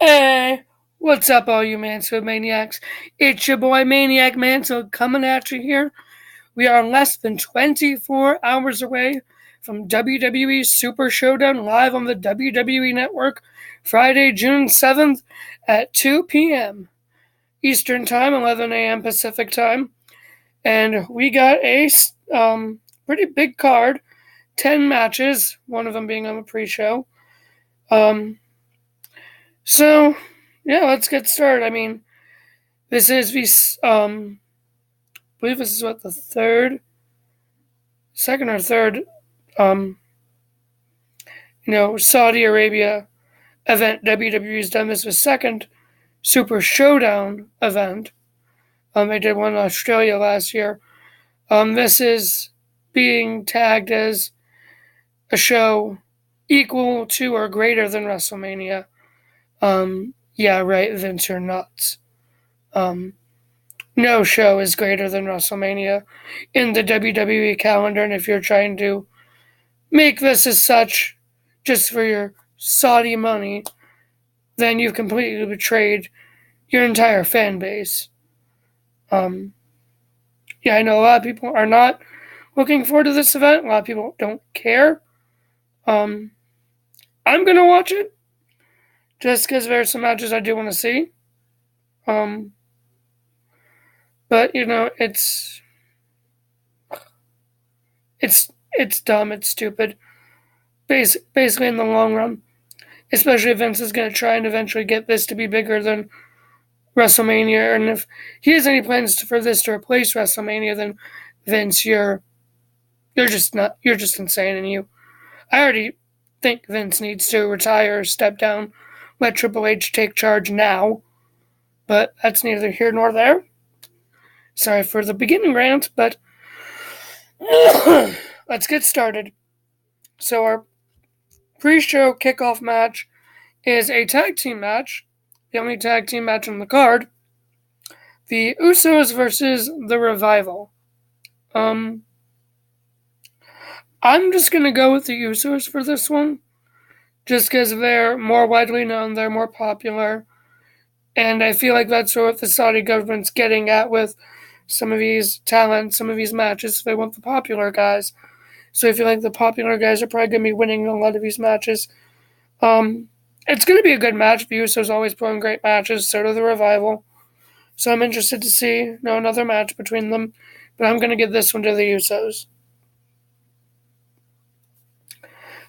Hey, what's up, all you Mansfield Maniacs? It's your boy Maniac Mansfield coming at you here. We are less than 24 hours away from WWE Super Showdown live on the WWE Network, Friday, June 7th at 2 p.m. Eastern Time, 11 a.m. Pacific Time. And we got a pretty big card, 10 matches, one of them being on the pre-show. Um, so, yeah, let's get started. I mean, this is I believe this is what second or third, um, Saudi Arabia event WWE's done. This was second Super Showdown event. They did one in Australia last year. This is being tagged as a show equal to or greater than WrestleMania. Yeah, right, Vince, you're nuts. Um, no show is greater than WrestleMania in the WWE calendar, and if you're trying to make this as such just for your Saudi money, then you've completely betrayed your entire fan base. Yeah, I know a lot of people are not looking forward to this event. A lot of people don't care. Um, I'm gonna watch it just because there are some matches I do want to see. Um, but it's dumb. It's stupid. Basically, in the long run, especially if Vince is going to try and eventually get this to be bigger than WrestleMania, and if he has any plans for this to replace WrestleMania, then Vince, you're just insane, and I already think Vince needs to retire, step down, let Triple H take charge now, but that's neither here nor there. Sorry for the beginning rant, but let's get started. So our pre-show kickoff match is a tag team match, the only tag team match on the card. The Usos versus the Revival. I'm just gonna go with the Usos for this one, just because they're more widely known, they're more popular, and I feel like that's what the Saudi government's getting at with some of these talents, some of these matches. They want the popular guys, so I feel like the popular guys are probably gonna be winning a lot of these matches. It's gonna be a good match. The Usos always put on great matches, so do the Revival. So I'm interested to see another match between them, but I'm gonna give this one to the Usos.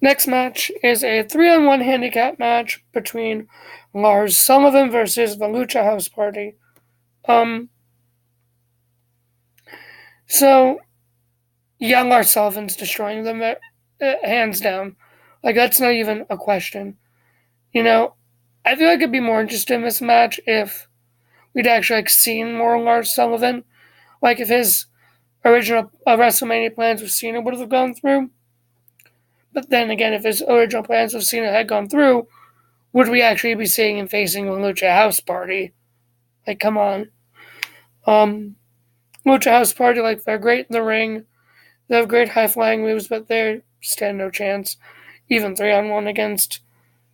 Next match is a 3-on-1 handicap match between Lars Sullivan versus the Lucha House Party. So, yeah, Lars Sullivan's destroying them, hands down. Like, that's not even a question. I feel like I'd be more interested in this match if we'd actually seen more Lars Sullivan. Like, if his original WrestleMania plans with Cena would have gone through. But then again, if his original plans with Cena had gone through, would we actually be seeing him facing the Lucha House Party? Like, come on. Lucha House Party, like, they're great in the ring. They have great high-flying moves, but they stand no chance, even 3-on-1 against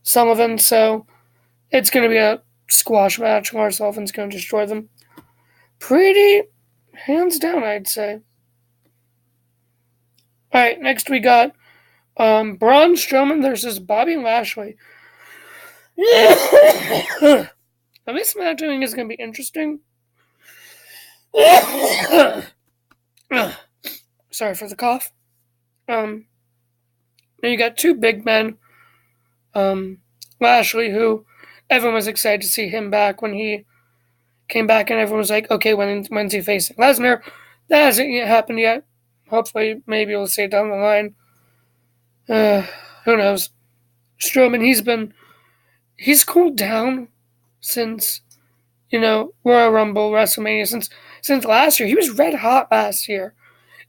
Sullivan. So it's going to be a squash match. Lars Sullivan's going to destroy them. Pretty hands down, I'd say. All right, next we got Braun Strowman versus Bobby Lashley. Now, this match I think is going to be interesting. Sorry for the cough. Now you got two big men. Lashley, who everyone was excited to see him back when he came back, and everyone was like, okay, when's he facing Lesnar? That hasn't yet happened yet. Hopefully, maybe we'll see it down the line. Who knows? Strowman, he's cooled down since, Royal Rumble, WrestleMania, since last year. He was red hot last year,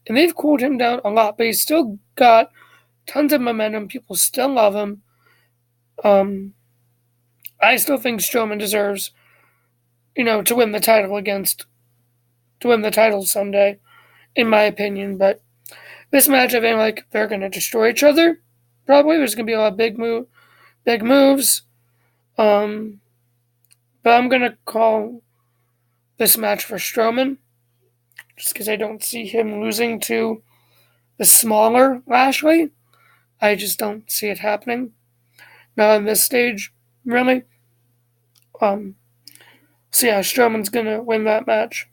and they've cooled him down a lot, but he's still got tons of momentum. People still love him. I still think Strowman deserves, to win the title someday, in my opinion. But this match, I think, like, they're going to destroy each other. Probably there's going to be a lot of big moves. But I'm going to call this match for Strowman, just because I don't see him losing to the smaller Lashley. I just don't see it happening. Not on this stage, really. So yeah, Strowman's going to win that match.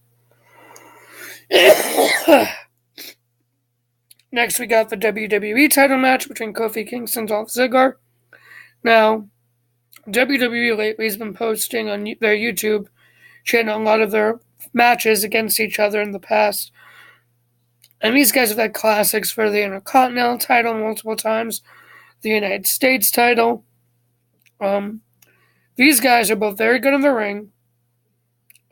Next, we got the WWE title match between Kofi Kingston and Dolph Ziggler. Now, WWE lately has been posting on their YouTube channel a lot of their matches against each other in the past. And these guys have had classics for the Intercontinental title multiple times, the United States title. These guys are both very good in the ring.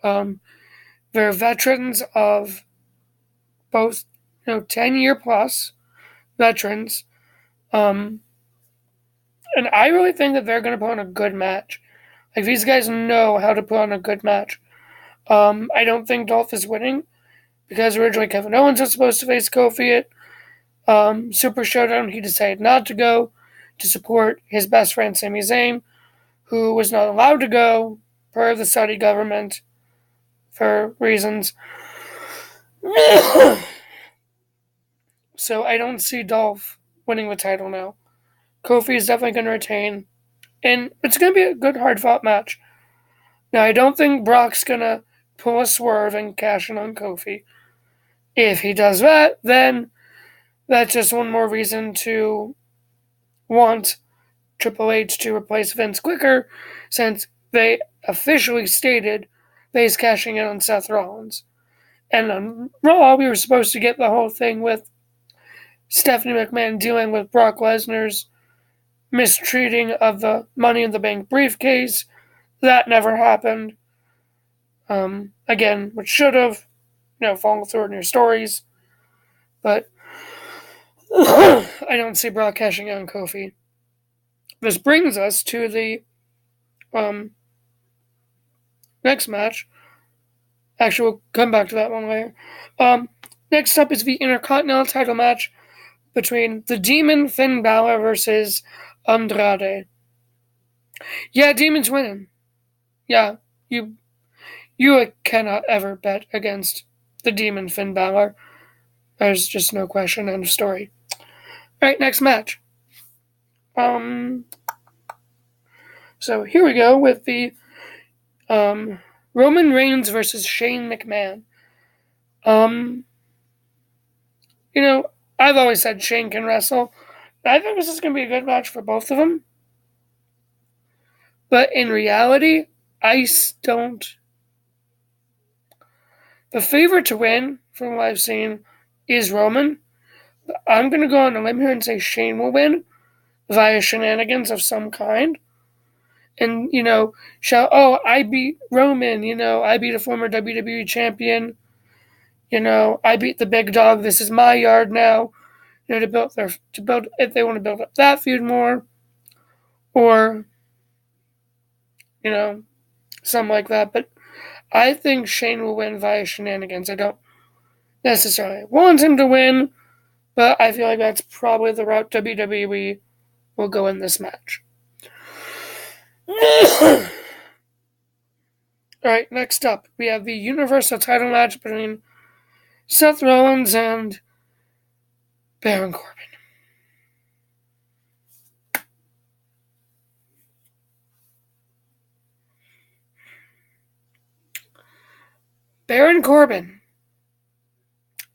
They're veterans of both, 10-year plus veterans. And I really think that they're going to put on a good match. Like, these guys know how to put on a good match. I don't think Dolph is winning, because originally Kevin Owens was supposed to face Kofi at Super Showdown. He decided not to go to support his best friend Sami Zayn, who was not allowed to go per the Saudi government for reasons. So I don't see Dolph winning the title now. Kofi is definitely going to retain, and it's going to be a good hard-fought match. Now, I don't think Brock's going to pull a swerve and cash in on Kofi. If he does that, then that's just one more reason to want Triple H to replace Vince quicker, since they officially stated that he's cashing in on Seth Rollins. And on Raw, we were supposed to get the whole thing with Stephanie McMahon dealing with Brock Lesnar's mistreating of the Money in the Bank briefcase. That never happened. Again, which should have, fallen through in your stories. But I don't see Brock cashing out on Kofi. This brings us to the next match. Actually, we'll come back to that one later. Next up is the Intercontinental title match between the Demon Finn Balor versus Andrade. Yeah, Demon's winning. Yeah, you cannot ever bet against the Demon Finn Balor. There's just no question, end of story. Alright, next match. So here we go with the Roman Reigns versus Shane McMahon. I've always said Shane can wrestle. I think this is going to be a good match for both of them. But in reality, I don't. The favorite to win, from what I've seen, is Roman. But I'm going to go on a limb here and say Shane will win via shenanigans of some kind. And, shout, oh, I beat Roman, I beat a former WWE champion. I beat the big dog. This is my yard now. To build if they want to build up that feud more, or something like that. But I think Shane will win via shenanigans. I don't necessarily want him to win, but I feel like that's probably the route WWE will go in this match. Alright, next up, we have the Universal title match between Seth Rollins and Baron Corbin. Baron Corbin,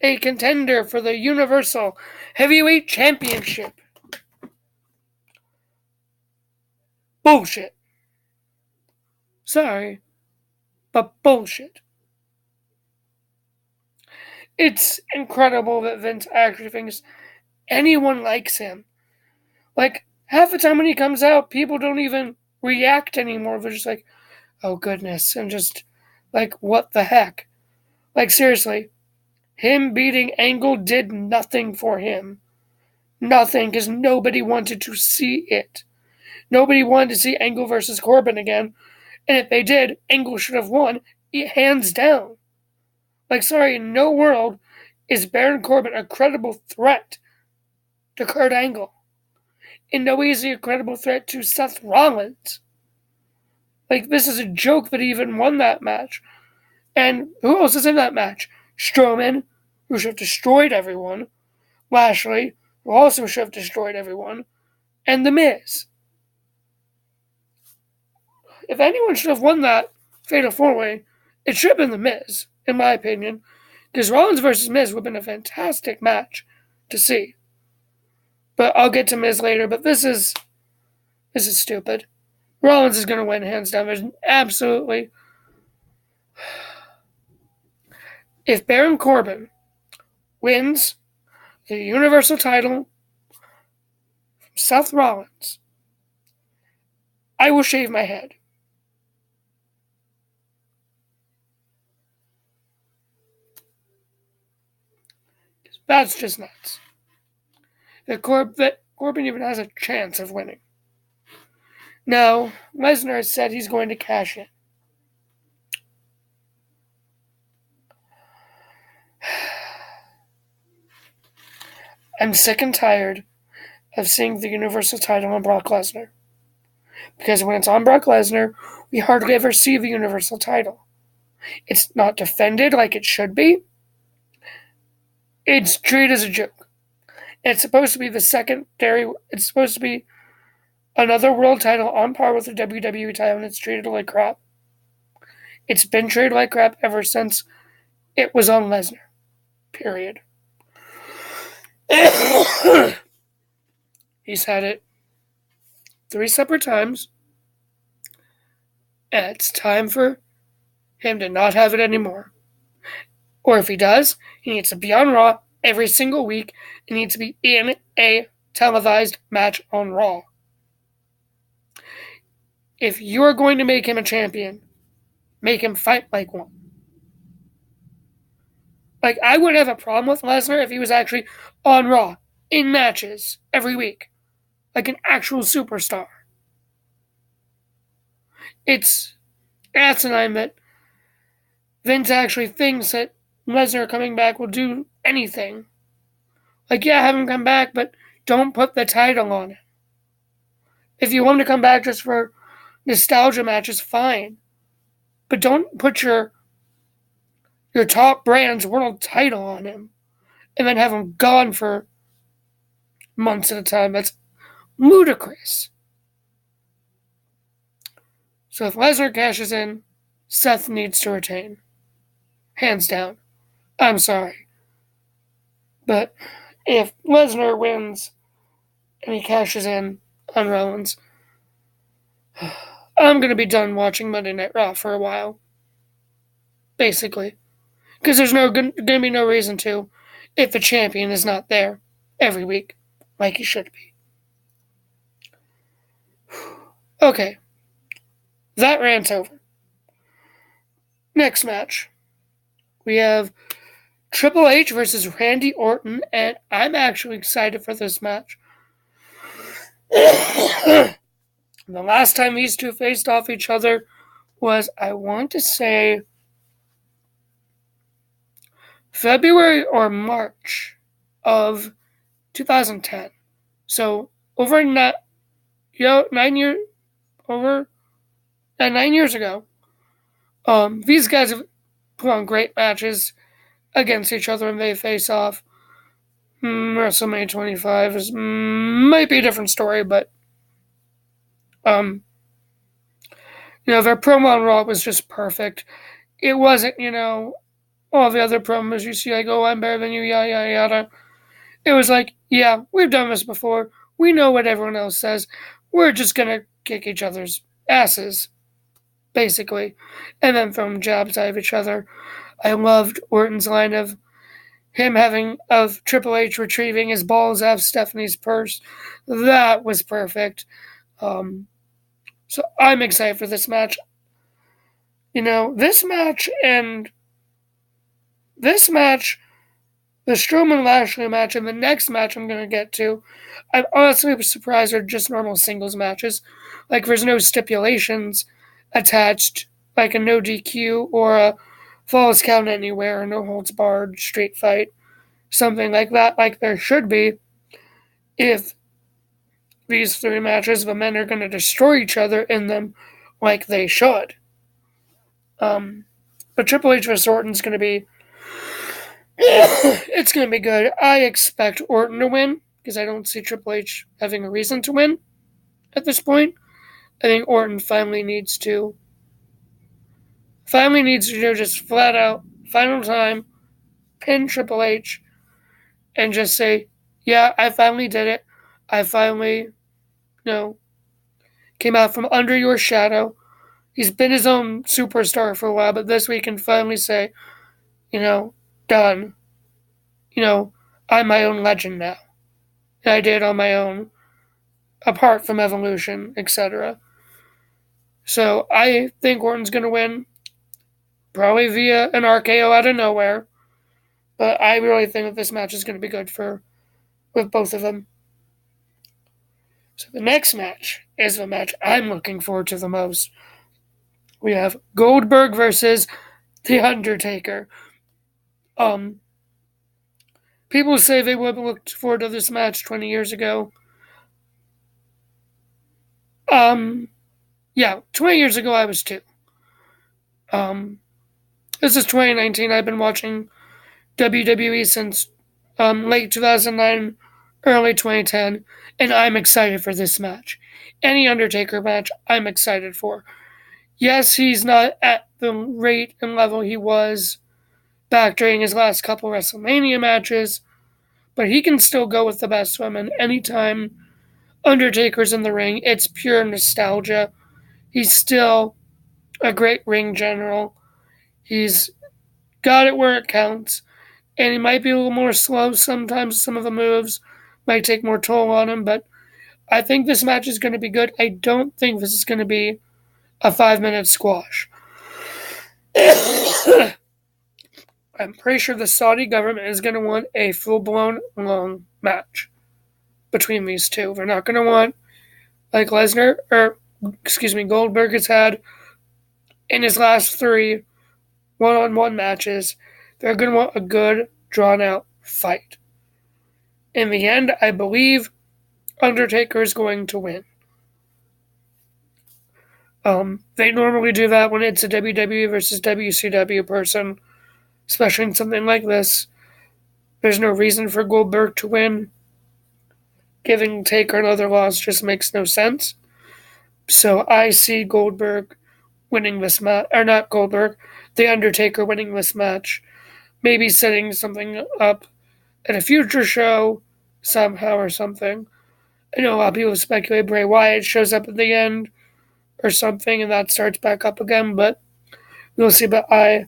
a contender for the Universal Heavyweight Championship. Bullshit. Sorry, but bullshit. It's incredible that Vince actually thinks anyone likes him. Like, half the time when he comes out, people don't even react anymore. They're just like, oh goodness, and just like, what the heck? Like, seriously, him beating Angle did nothing for him. Nothing, because nobody wanted to see it. Nobody wanted to see Angle versus Corbin again. And if they did, Angle should have won, hands down. Like, sorry, in no world is Baron Corbin a credible threat to Kurt Angle. In no way is he a credible threat to Seth Rollins. Like, this is a joke that he even won that match. And who else is in that match? Strowman, who should have destroyed everyone. Lashley, who also should have destroyed everyone. And The Miz. If anyone should have won that Fatal 4-Way, it should have been The Miz, in my opinion. Because Rollins versus Miz would have been a fantastic match to see. But I'll get to Miz later, but this is stupid. Rollins is going to win, hands down. There's absolutely... If Baron Corbin wins the Universal title from Seth Rollins, I will shave my head. That's just nuts. That Corbin even has a chance of winning. Now, Lesnar has said he's going to cash in. I'm sick and tired of seeing the Universal title on Brock Lesnar. Because when it's on Brock Lesnar, we hardly ever see the Universal title. It's not defended like it should be. It's treated as a joke. It's supposed to be it's supposed to be another world title on par with the WWE title, and it's treated like crap. It's been treated like crap ever since it was on Lesnar. Period. He's had it 3 separate times, and it's time for him to not have it anymore. Or if he does, he needs to be on Raw every single week. He needs to be in a televised match on Raw. If you're going to make him a champion, make him fight like one. Like, I wouldn't have a problem with Lesnar if he was actually on Raw, in matches, every week. Like an actual superstar. It's asinine that Vince actually thinks that Lesnar coming back will do anything. Like, yeah, have him come back, but don't put the title on him. If you want him to come back just for nostalgia matches, fine. But don't put your top brand's world title on him and then have him gone for months at a time. That's ludicrous. So if Lesnar cashes in, Seth needs to retain. Hands down. I'm sorry. But if Lesnar wins and he cashes in on Rollins, I'm going to be done watching Monday Night Raw for a while. Basically. Because there's going to be no reason to if the champion is not there every week like he should be. Okay. That rant's over. Next match. We have Triple H versus Randy Orton, and I'm actually excited for this match. The last time these two faced off each other was, I want to say, February or March of 2010. So over 9 years ago. These guys have put on great matches against each other when they face off. WrestleMania 25 might be a different story, but their promo on Raw was just perfect. It wasn't, all the other promos you see, like, oh, I'm better than you, yada, yada, yada. It was like, yeah, we've done this before. We know what everyone else says. We're just going to kick each other's asses, basically, and then throw jabs at each other. I loved Orton's line of Triple H retrieving his balls out of Stephanie's purse. That was perfect. So I'm excited for this match. This match, the Strowman-Lashley match, and the next match I'm going to get to, I'm honestly surprised they're just normal singles matches. Like, there's no stipulations attached, like a no DQ or a falls count anywhere, or no holds barred, straight fight, something like that, like there should be if these 3 matches, the men are going to destroy each other in them, like they should. But Triple H vs. Orton's going to be it's going to be good. I expect Orton to win because I don't see Triple H having a reason to win at this point. I think Orton finally needs to just flat out, final time, pin Triple H and just say, yeah, I finally did it. I finally, came out from under your shadow. He's been his own superstar for a while, but this week can finally say, done. I'm my own legend now. And I did it on my own, apart from Evolution, etc. So I think Orton's going to win, probably via an RKO out of nowhere. But I really think that this match is going to be good with both of them. So the next match is the match I'm looking forward to the most. We have Goldberg versus The Undertaker. People say they would have looked forward to this match 20 years ago. 20 years ago I was 2. This is 2019. I've been watching WWE since late 2009, early 2010, and I'm excited for this match. Any Undertaker match, I'm excited for. Yes, he's not at the rate and level he was back during his last couple WrestleMania matches, but he can still go with the best women anytime Undertaker's in the ring. It's pure nostalgia. He's still a great ring general. He's got it where it counts, and he might be a little more slow sometimes. Some of the moves might take more toll on him, but I think this match is going to be good. I don't think this is going to be a 5-minute squash. I'm pretty sure the Saudi government is going to want a full-blown long match between these two. They're not going to want, like Goldberg has had in his last 3 one-on-one matches. They're going to want a good, drawn-out fight. In the end, I believe Undertaker is going to win. They normally do that when it's a WWE versus WCW person, especially in something like this. There's no reason for Goldberg to win. Giving Taker another loss just makes no sense. So I see Goldberg winning this match, or not Goldberg, The Undertaker winning this match. Maybe setting something up at a future show somehow or something. I know a lot of people speculate Bray Wyatt shows up at the end or something and that starts back up again, but we'll see. But I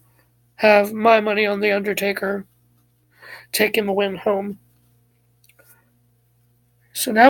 have my money on The Undertaker taking the win home. So now